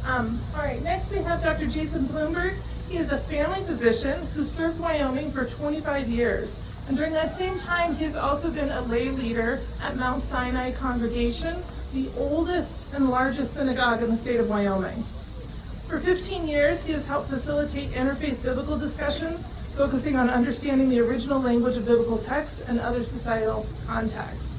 All right, next we have Dr. Jason Bloomberg. He is a family physician who served Wyoming for 25 years. And during that same time, he's also been a lay leader at Mount Sinai Congregation, the oldest and largest synagogue in the state of Wyoming. For 15 years, he has helped facilitate interfaith biblical discussions, focusing on understanding the original language of biblical texts and other societal contexts.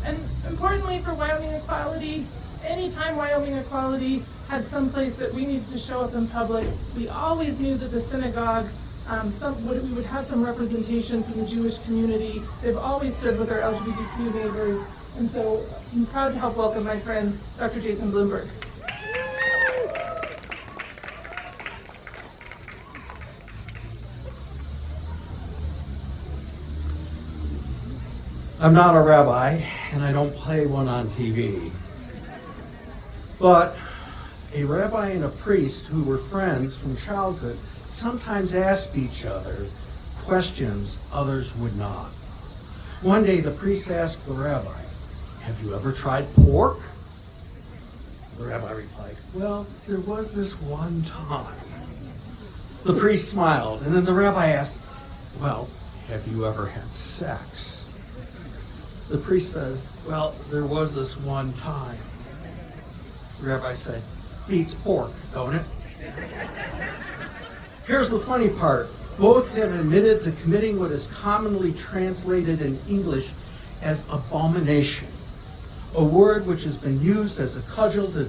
And importantly for Wyoming Equality, anytime Wyoming Equality had some place that we needed to show up in public, we always knew that the synagogue, we would have some representation from the Jewish community. They've always stood with our LGBTQ neighbors, and so I'm proud to help welcome my friend, Dr. Jason Bloomberg. I'm not a rabbi, and I don't play one on TV. But a rabbi and a priest who were friends from childhood sometimes asked each other questions others would not. One day the priest asked the rabbi, "Have you ever tried pork?" The rabbi replied, "Well, there was this one time." The priest smiled, and then the rabbi asked, "Well, have you ever had sex?" The priest said, "Well, there was this one time." The rabbi said, "Beats pork, don't it?" Here's the funny part. Both have admitted to committing what is commonly translated in English as abomination, a word which has been used as a cudgel to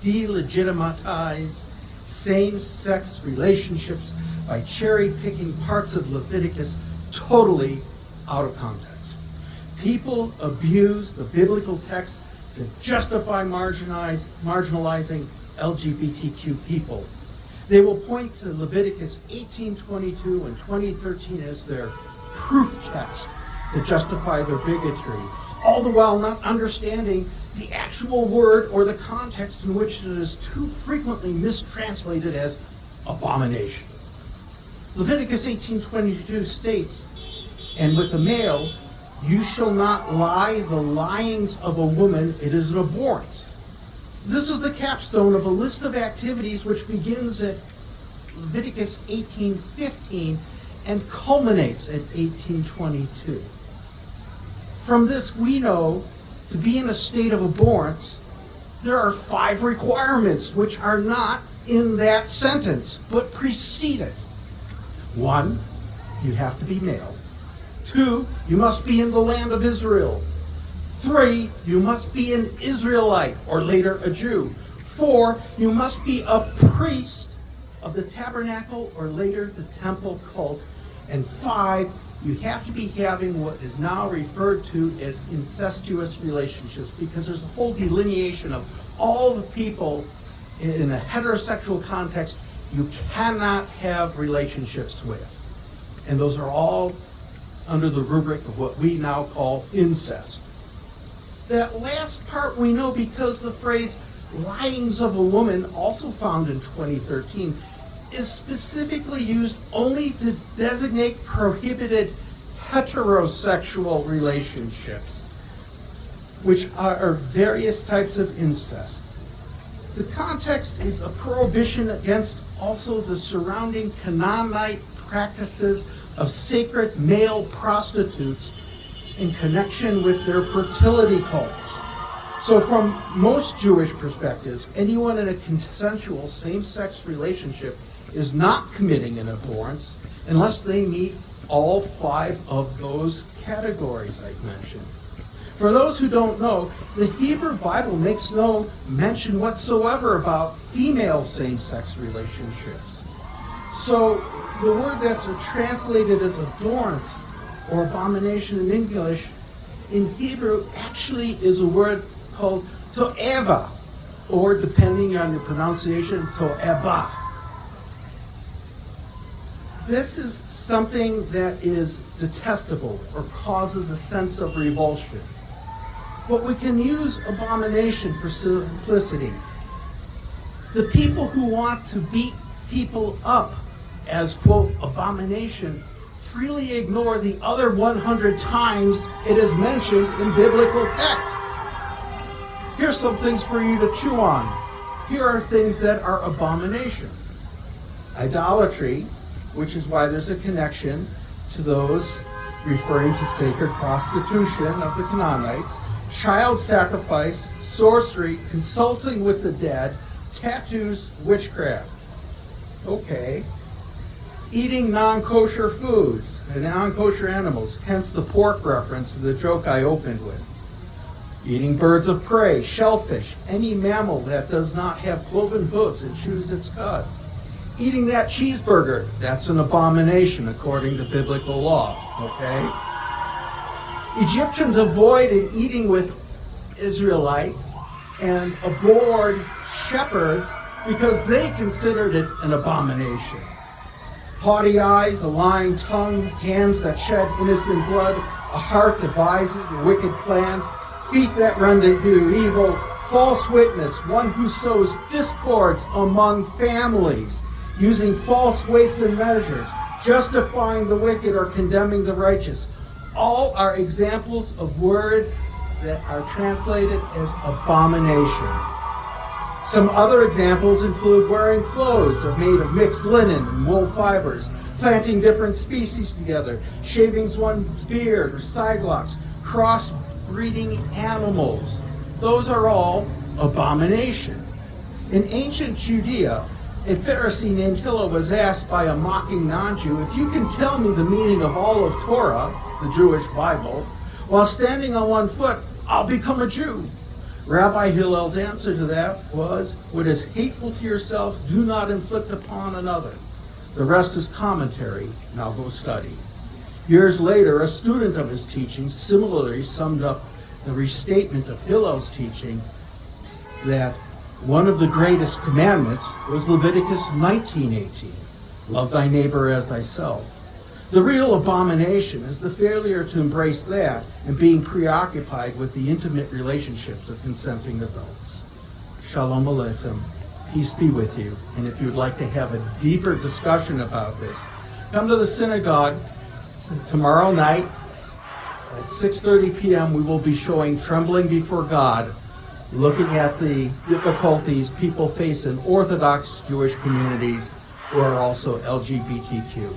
delegitimize same-sex relationships by cherry-picking parts of Leviticus totally out of context. People abuse the biblical text to justify marginalizing LGBTQ people. They will point to Leviticus 18:22 and 20:13 as their proof text to justify their bigotry, all the while not understanding the actual word or the context in which it is too frequently mistranslated as abomination. Leviticus 18:22 states, "And with the male, you shall not lie the lyings of a woman, it is an abhorrence." This is the capstone of a list of activities which begins at Leviticus 18:15 and culminates at 18:22. From this, we know to be in a state of abhorrence, there are 5 requirements which are not in that sentence, but precede it. 1, you have to be male. 2, you must be in the land of Israel. 3, you must be an Israelite, or later a Jew. 4, you must be a priest of the tabernacle, or later the temple cult. And 5, you have to be having what is now referred to as incestuous relationships, because there's a whole delineation of all the people in a heterosexual context you cannot have relationships with. And those are all under the rubric of what we now call incest. That last part we know because the phrase lyings of a woman, also found in 2013, is specifically used only to designate prohibited heterosexual relationships, which are various types of incest. The context is a prohibition against also the surrounding Canaanite practices of sacred male prostitutes in connection with their fertility cults. So from most Jewish perspectives, anyone in a consensual same-sex relationship is not committing an abhorrence unless they meet all 5 of those categories I've mentioned. For those who don't know, the Hebrew Bible makes no mention whatsoever about female same-sex relationships. So the word that's translated as abhorrence or abomination in English, in Hebrew actually is a word called to'eva, or depending on your pronunciation, to'eba. This is something that is detestable or causes a sense of revulsion. But we can use abomination for simplicity. The people who want to beat people up as, quote, abomination, freely ignore the other 100 times it is mentioned in biblical text. Here's some things for you to chew on. Here are things that are abomination. Idolatry, which is why there's a connection to those referring to sacred prostitution of the Canaanites, child sacrifice, sorcery, consulting with the dead, tattoos, witchcraft. Okay. Eating non-kosher foods and non-kosher animals, hence the pork reference to the joke I opened with. Eating birds of prey, shellfish, any mammal that does not have cloven hooves and chews its cud. Eating that cheeseburger, that's an abomination according to biblical law, okay? Egyptians avoided eating with Israelites and abhorred shepherds because they considered it an abomination. Haughty eyes, a lying tongue, hands that shed innocent blood, a heart devising wicked plans, feet that run to do evil, false witness, one who sows discords among families, using false weights and measures, justifying the wicked or condemning the righteous. All are examples of words that are translated as abomination. Some other examples include wearing clothes that are made of mixed linen and wool fibers, planting different species together, shaving one's beard or side locks, cross-breeding animals. Those are all abomination. In ancient Judea, a Pharisee named Hillel was asked by a mocking non-Jew, if you can tell me the meaning of all of Torah, the Jewish Bible, while standing on one foot, I'll become a Jew. Rabbi Hillel's answer to that was, what is hateful to yourself, do not inflict upon another. The rest is commentary. Now go study. Years later, a student of his teaching similarly summed up the restatement of Hillel's teaching that one of the greatest commandments was Leviticus 19:18, love thy neighbor as thyself. The real abomination is the failure to embrace that and being preoccupied with the intimate relationships of consenting adults. Shalom Aleichem. Peace be with you. And if you'd like to have a deeper discussion about this, come to the synagogue tomorrow night at 6:30 p.m. We will be showing Trembling Before God, looking at the difficulties people face in Orthodox Jewish communities who are also LGBTQ.